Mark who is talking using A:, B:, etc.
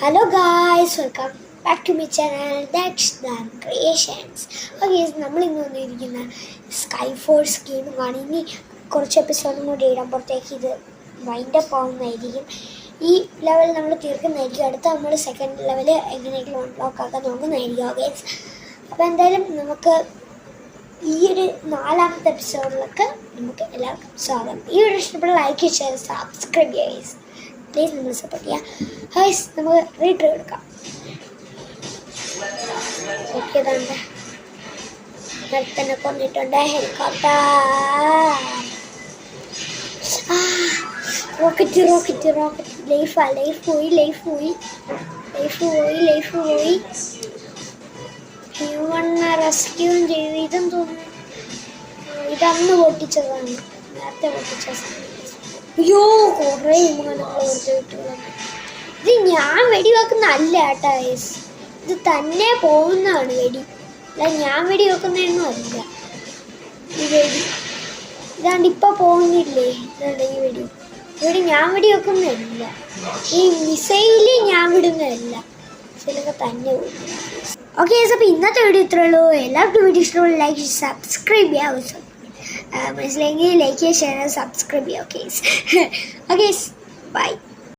A: Hello guys, welcome back to my channel. That's Dan Creations. Okay, നമ്മൾ ഇന്ന് വന്നിരിക്കുന്ന sky force ഗെയിമാണ്. ഇനി കുറച്ച് എപ്പിസോഡും കൂടി ഇടുമ്പോഴത്തേക്ക് ഇത് വൈൻഡ് അപ്പ് ആവുന്നതായിരിക്കും. ഈ ലെവൽ നമ്മൾ തീർക്കുന്നതായിരിക്കും. അടുത്ത നമ്മൾ സെക്കൻഡ് ലെവൽ എങ്ങനെയെങ്കിലും അൺലോക്ക് ആക്കാൻ നോക്കുന്നതായിരിക്കും. ഓക്കെ, അപ്പോൾ എന്തായാലും നമുക്ക് ഈ ഒരു 4ാമത്തെ എപ്പിസോഡിലൊക്കെ നമുക്ക് എല്ലാവർക്കും സ്വാഗതം. ഈ വീഡിയോ ഇഷ്ടപ്പെട്ട ലൈക്ക് ഷെയർ സബ്സ്ക്രൈബ് ചെയ്യുക. പ്ലീസ് നിങ്ങൾ സപ്പോർട്ട് ചെയ്യുക. ഹൈസ്, നമുക്ക് റീട്രൈ എടുക്കാം. ഓക്കെ, തന്നെ തന്നെ കൊണ്ടിട്ടുണ്ട് ഹെലികോപ്റ്റർ. റോക്കറ്റ് ലൈഫ് പോയി. ഹ്യൂമനെ റെസ്ക്യൂ ചെയ്തു. ഇതും തോന്നുന്നു ഇതന്ന് പൊട്ടിച്ചതാണ്, നേരത്തെ പൊട്ടിച്ച. അയ്യോ, കുറേ വിമാനങ്ങൾ കൊടുത്ത് വിട്ടുള്ളത്. ഇത് ഞാൻ വെടിവെക്കുന്നതല്ല കേട്ടോ ഗൈസ്, ഇത് തന്നെ പോകുന്നതാണ് വെടി, അല്ല ഞാൻ വെടിവെക്കുന്നതൊന്നും അല്ല. ഈ വെടി ഇതാണ്ട് ഇപ്പം പോകുന്നില്ലേ, ഇതാണ്ട് ഈ വെടി ഞാൻ വെടിവെക്കുന്നതല്ല. ഈ മിസൈല് ഞാൻ വിടുന്നതല്ല, ചിലപ്പോൾ തന്നെ പോകും. ഓക്കെ ഗൈസ്, അപ്പോൾ ഇന്നത്തെ വീഡിയോ ഇത്രേ ഉള്ളൂ. എല്ലാവർക്കും വീഡിയോ ഇഷ്ടമുള്ള ലൈക്ക് സബ്സ്ക്രൈബ് ചെയ്യാം. മനസ്സിലെങ്കിൽ ലൈക്ക് ചെയ്യുക, ഷെയർ, സബ്സ്ക്രൈബ് ചെയ്യുക. Okay, by.